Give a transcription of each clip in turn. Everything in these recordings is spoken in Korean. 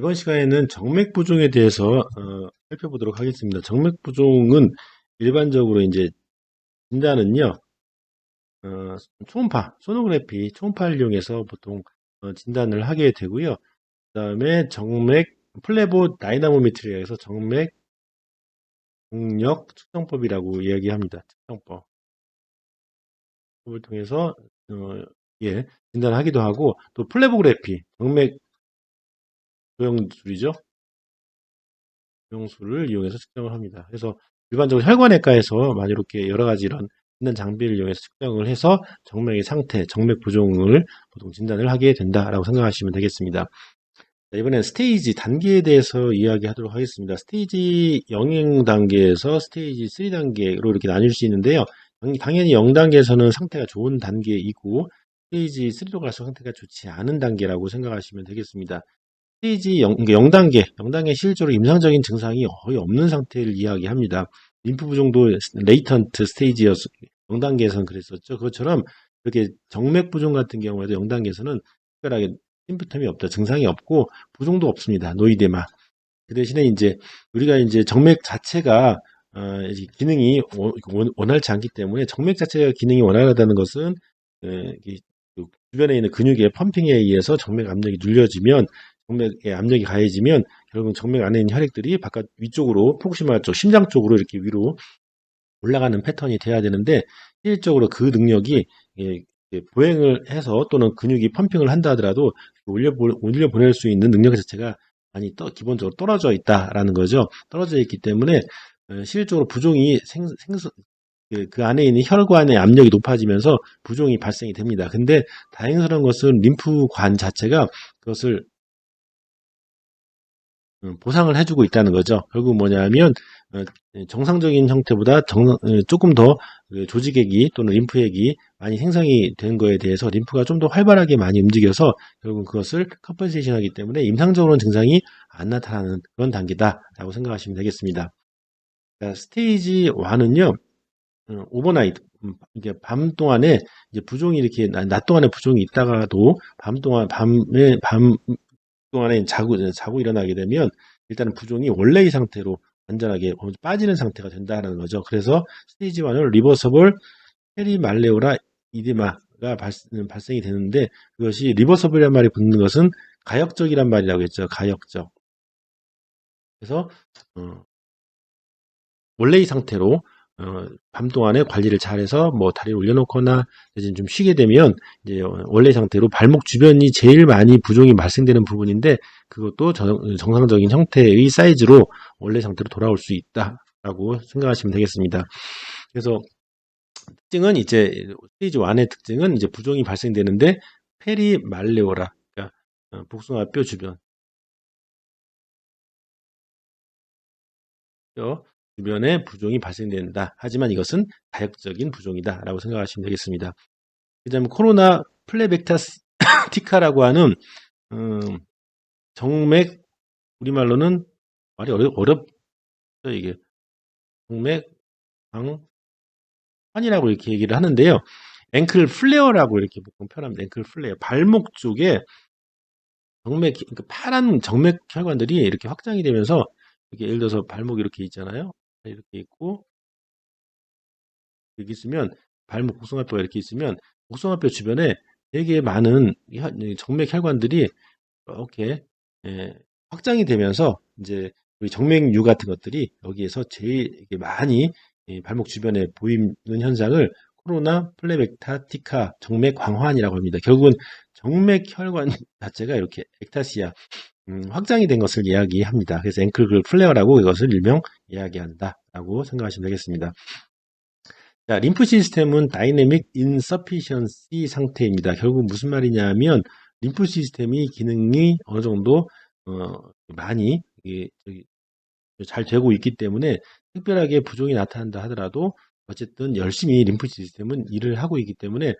이번 시간에는 정맥 부종에 대해서 살펴보도록 하겠습니다. 정맥 부종은 일반적으로 이제 진단은요, 초음파, 소노그래피, 초음파를 이용해서 보통 진단을 하게 되고요. 그다음에 정맥 플레보 다이나모메트리에서 정맥 동력 측정법이라고 이야기합니다. 측정법을 통해서 예, 진단하기도 하고, 또 플레보그래피, 정맥 조형술이죠. 조형술을 이용해서 측정을 합니다. 그래서 일반적으로 혈관외과에서 많이 이렇게 여러 가지 이런 진단 장비를 이용해서 측정을 해서 정맥의 상태, 정맥 부종을 보통 진단을 하게 된다라고 생각하시면 되겠습니다. 자, 이번엔 스테이지 단계에 대해서 이야기하도록 하겠습니다. 스테이지 0 단계에서 스테이지 3 단계로 이렇게 나뉠 수 있는데요. 당연히 0단계에서는 상태가 좋은 단계이고 스테이지 3로 갈수록 상태가 좋지 않은 단계라고 생각하시면 되겠습니다. 스테이지 0단계, 0단계 실제로 임상적인 증상이 거의 없는 상태를 이야기합니다. 림프 부종도 레이턴트 스테이지였 0단계에서는 그랬었죠. 그것처럼 이렇게 정맥 부종 같은 경우에도 0단계에서는 특별하게 심프텀이 없다, 증상이 없고 부종도 없습니다. 노이데마. 그 대신에 이제 우리가 이제 정맥 자체가 기능이 원활치 않기 때문에 정맥 자체가 기능이 원활하다는 것은 주변에 있는 근육의 펌핑에 의해서 정맥 압력이 눌려지면 정맥의 압력이 가해지면 결국 정맥 안에 있는 혈액들이 바깥 위쪽으로 프록시마 쪽 심장 쪽으로 이렇게 위로 올라가는 패턴이 돼야 되는데 실질적으로 그 능력이 보행을 해서 또는 근육이 펌핑을 한다 하더라도 올려보낼 수 있는 능력 자체가 많이 기본적으로 떨어져 있다라는 거죠. 떨어져 있기 때문에 실질적으로 부종이 그 안에 있는 혈관의 압력이 높아지면서 부종이 발생이 됩니다. 근데 다행스러운 것은 림프관 자체가 그것을 보상을 해주고 있다는 거죠. 결국 뭐냐면 정상적인 형태보다 조금 더 조직액이 또는 림프액이 많이 생성이 된 거에 대해서 림프가 좀 더 활발하게 많이 움직여서 결국 그것을 컴pen세이션하기 때문에 임상적으로는 증상이 안 나타나는 그런 단계다라고 생각하시면 되겠습니다. 자, 스테이지 1은요. 오버나이트, 이게 밤 동안에 이제 부종이 이렇게 낮 동안에 부종이 있다가도 밤 동안에 자고 일어나게 되면 일단은 부종이 원래의 상태로 완전하게 빠지는 상태가 된다는 거죠. 그래서 스테이지 1은 리버서블 페리말레오라 이데마가 발생이 되는데 그것이 리버서블이란 말이 붙는 것은 가역적이란 말이라고 했죠. 가역적. 그래서 원래의 상태로 밤 동안에 관리를 잘해서 뭐 다리를 올려놓거나 대신 좀 쉬게 되면 이제 원래 상태로 발목 주변이 제일 많이 부종이 발생되는 부분인데 그것도 정상적인 형태의 사이즈로 원래 상태로 돌아올 수 있다라고 생각하시면 되겠습니다. 그래서 특징은 이제 스테이지 1의 특징은 이제 부종이 발생되는데 페리말레오라, 그러니까 복숭아뼈 주변 주변에 부종이 발생된다. 하지만 이것은 가역적인 부종이다라고 생각하시면 되겠습니다. 그 다음에 코로나 플레벡타티카라고 하는 정맥, 우리말로는 말이 어렵죠. 이게 정맥 방환이라고 이렇게 얘기를 하는데요. 앵클 플레어라고 이렇게 보통 표현합니다. 앵클 플레어. 발목 쪽에 정맥, 그러니까 파란 정맥 혈관들이 이렇게 확장이 되면서 이렇게 예를 들어서 발목이 이렇게 있잖아요. 이렇게 있고 여기 있으면 발목 복숭아뼈가 이렇게 있으면 복숭아뼈 주변에 되게 많은 정맥 혈관들이 이렇게 확장이 되면서 이제 우리 정맥류 같은 것들이 여기에서 제일 많이 발목 주변에 보이는 현상을 코로나 플레벡타티카 정맥 광환이라고 합니다. 결국은 정맥 혈관 자체가 이렇게 엑타시아 확장이 된 것을 이야기합니다. 그래서 앵클 플레어라고 이것을 일명 이야기한다라고 생각하시면 되겠습니다. 자, 림프 시스템은 다이내믹 인서피션시 상태입니다. 결국 무슨 말이냐면 림프 시스템이 기능이 어느 정도 많이 잘 되고 있기 때문에 특별하게 부종이 나타난다 하더라도 어쨌든 열심히 림프 시스템은 일을 하고 있기 때문에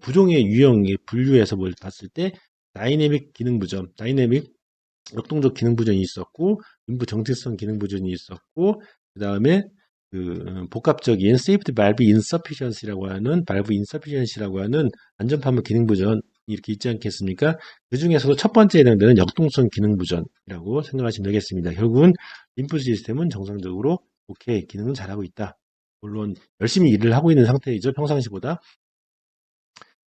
부종의 유형에 분류해서 봤을 때 다이내믹 기능 부전, 다이내믹 역동적 기능 부전이 있었고 림프 정체성 기능 부전이 있었고 그 다음에 복합적인 세이프티 발브 인서피션시라고 하는 안전 파물 기능 부전이 이렇게 있지 않겠습니까? 그 중에서도 첫 번째에 해당되는 역동성 기능 부전이라고 생각하시면 되겠습니다. 결국은 림프 시스템은 정상적으로 오케이, 기능은 잘하고 있다. 물론 열심히 일을 하고 있는 상태이죠. 평상시보다.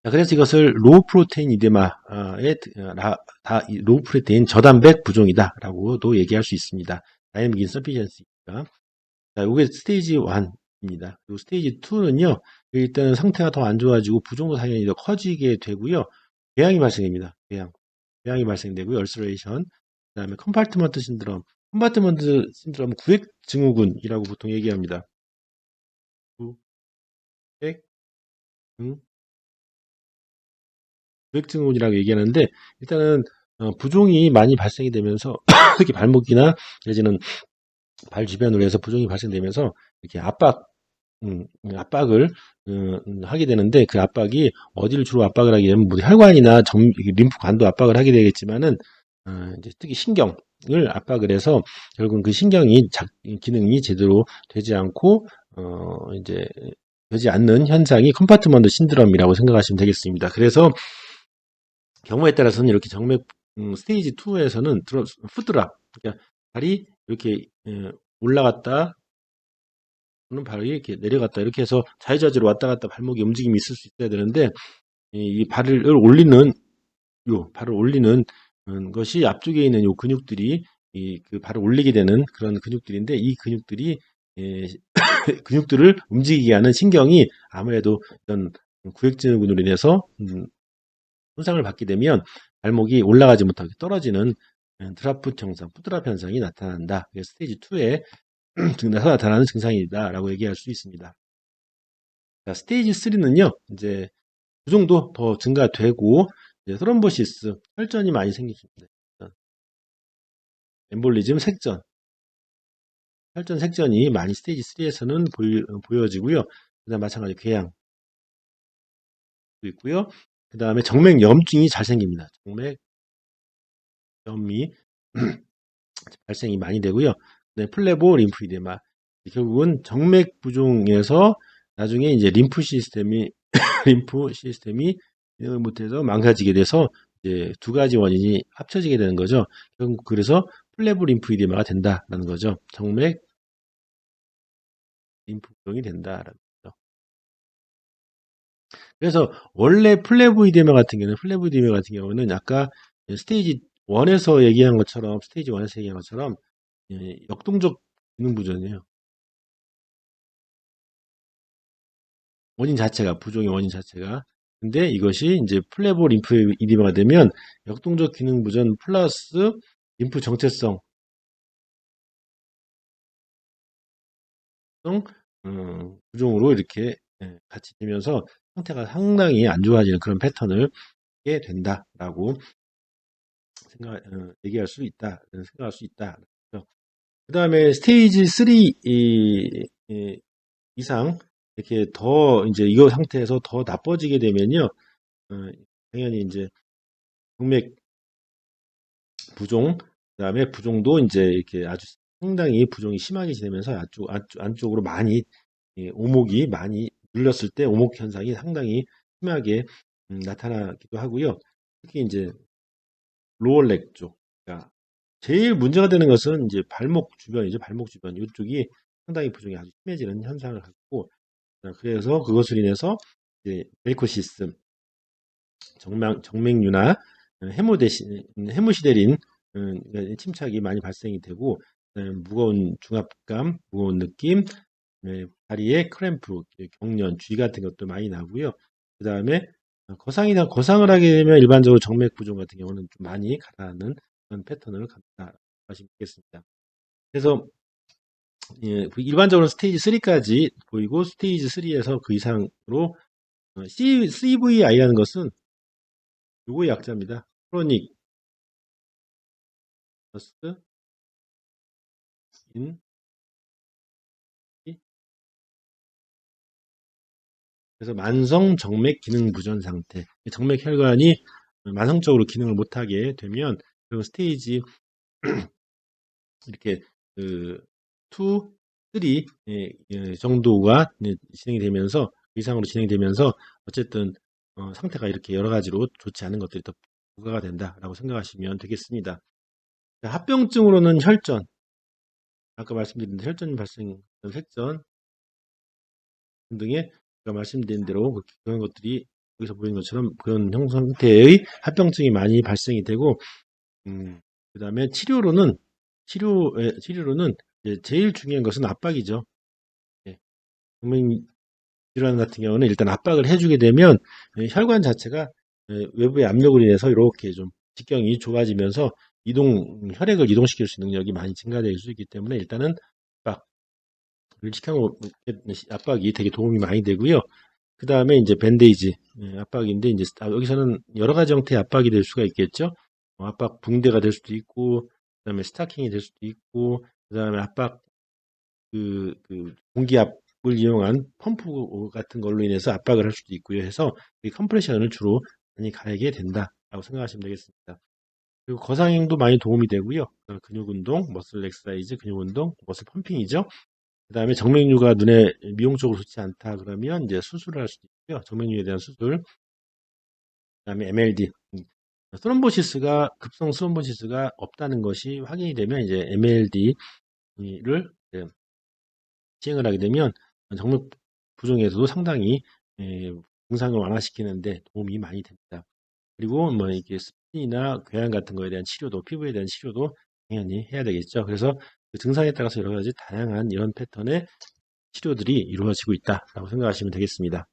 자, 그래서 이것을 로우 프로테인 이데마의 로우 프로테인 저단백 부종이다 라고도 얘기할 수 있습니다. 다이내믹 인서피션시가. 자, 이게 스테이지 1입니다. 그리고 스테이지 2는요, 일단은 상태가 더 안 좋아지고 부종도 당연히 더 커지게 되고요. 궤양이 발생됩니다. 궤양이 발생되고요. 얼서레이션. 그 다음에 컴파트먼트 신드롬. 컴파트먼트 신드롬은 구획 증후군이라고 보통 얘기합니다. 구획 구획증후군이라고 얘기하는데, 일단은 부종이 많이 발생이 되면서 특히 발목이나 내지는 발 주변으로 해서 부종이 발생되면서 이렇게 압박을 하게 되는데, 그 압박이 어디를 주로 압박을 하게 되면 뭐 혈관이나 림프관도 압박을 하게 되겠지만은 이제 특히 신경을 압박을 해서 결국은 그 신경이 기능이 제대로 되지 않고 이제 되지 않는 현상이 컴파트먼트 신드롬이라고 생각하시면 되겠습니다. 그래서 경우에 따라서는 이렇게 정맥 스테이지 2에서는 푸드랍, 그러니까 발이 이렇게 올라갔다 또는 발이 이렇게 내려갔다 이렇게 해서 자유자재로 왔다 갔다 발목의 움직임이 있을 수 있어야 되는데, 이 발을 올리는 발을 올리는 것이 앞쪽에 있는 요 근육들이 그 발을 올리게 되는 그런 근육들인데, 이 근육들이 근육들을 움직이게 하는 신경이 아무래도 이런 구획증후군으로 인해서 손상을 받게 되면 발목이 올라가지 못하게 떨어지는 드랍풋 현상, 푸드랍 현상이 나타난다. 스테이지 2에 나타나는 증상이다라고 얘기할 수 있습니다. 자, 스테이지 3는요, 이제 부종도 더 증가되고, 이제 트롬보시스, 혈전이 많이 생깁니다. 엠볼리즘, 색전, 혈전, 색전이 많이 스테이지 3에서는 보여지고요. 그 다음 마찬가지로 궤양도 있고요. 그 다음에 정맥염증이 잘 생깁니다. 정맥염이 발생이 많이 되고요. 네, 플레보 림프이데마. 결국은 정맥 부종에서 나중에 이제 림프 시스템이 기능을 못해서 망가지게 돼서 이제 두 가지 원인이 합쳐지게 되는 거죠. 결국 그래서 플레보 림프이데마가 된다라는 거죠. 정맥 림프 부종이 된다라는 거죠. 그래서 원래 플레보이데마 같은 경우는 아까 스테이지 1에서 얘기한 것처럼 역동적 기능 부전이에요. 부종의 원인 자체가. 근데 이것이 이제 플레보 림프 이디마가 되면 역동적 기능 부전 플러스 림프 정체성 부종으로 이렇게 같이 되면서 상태가 상당히 안 좋아지는 그런 패턴을 하게 된다라고 얘기할 수 있다. 생각할 수 있다. 그 다음에 스테이지 3 이상 이렇게 더 이제 이거 상태에서 더 나빠지게 되면요, 당연히 이제 동맥 부종, 그다음에 부종도 이제 이렇게 아주 상당히 부종이 심하게 지내면서 안쪽으로 많이 오목이 많이 눌렸을 때 오목 현상이 상당히 심하게 나타나기도 하고요. 특히 이제 로어렉 쪽, 그러니까 제일 문제가 되는 것은 이제 발목 주변이죠. 발목 주변 이쪽이 상당히 부종이 아주 심해지는 현상을 갖고, 그래서 그것을 인해서 이제 벨코시스, 정맥류나 헤모시데린 침착이 많이 발생이 되고, 무거운 중압감, 무거운 느낌, 다리에 크램프, 경련, 쥐 같은 것도 많이 나고요. 그 다음에 거상을 하게 되면 일반적으로 정맥 부종 같은 경우는 좀 많이 가라앉는 그런 패턴을 갖다 하시면 되겠습니다. 그래서 일반적으로 스테이지 3까지 보이고, 스테이지 3에서 그 이상으로 CVI라는 것은 요거의 약자입니다. 크로닉 버스트 인 그래서 만성 정맥 기능 부전 상태, 정맥 혈관이 만성적으로 기능을 못하게 되면 그 스테이지 이렇게 그 2, 3 정도가 진행이 되면서 그 이상으로 진행되면서 어쨌든 상태가 이렇게 여러 가지로 좋지 않은 것들이 더 부과가 된다라고 생각하시면 되겠습니다. 합병증으로는 혈전, 아까 말씀드린 혈전 발생, 색전 등등의 제가 말씀드린 대로 그런 것들이 여기서 보이는 것처럼 그런 형태의 합병증이 많이 발생이 되고, 그 다음에 치료로는 이제 제일 중요한 것은 압박이죠. 예, 질환 같은 경우는 일단 압박을 해주게 되면 혈관 자체가 외부의 압력으로 인해서 이렇게 좀 직경이 좁아지면서 혈액을 이동시킬 수 있는 능력이 많이 증가될 수 있기 때문에 일단은 압박이 되게 도움이 많이 되고요. 그 다음에 이제 밴데이지 압박인데 이제 여기서는 여러 가지 형태의 압박이 될 수가 있겠죠. 압박 붕대가 될 수도 있고, 그 다음에 스타킹이 될 수도 있고, 그 다음에 압박 공기압을 이용한 펌프 같은 걸로 인해서 압박을 할 수도 있고요. 해서 이 컴프레션을 주로 많이 가하게 된다라고 생각하시면 되겠습니다. 그리고 거상행도 많이 도움이 되고요. 근육 운동, 머슬 엑서사이즈, 근육 운동, 머슬 펌핑이죠. 그 다음에 정맥류가 눈에 미용적으로 좋지 않다 그러면 이제 수술을 할 수도 있고요. 정맥류에 대한 수술. 그 다음에 MLD. 급성 스럼보시스가 없다는 것이 확인이 되면 이제 MLD를 시행을 하게 되면 정맥 부종에서도 상당히 증상을 완화시키는데 도움이 많이 됩니다. 그리고 뭐 이게 스킨이나 궤양 같은 거에 대한 치료도, 피부에 대한 치료도 당연히 해야 되겠죠. 그래서 그 증상에 따라서 여러 가지 다양한 이런 패턴의 치료들이 이루어지고 있다라고 생각하시면 되겠습니다.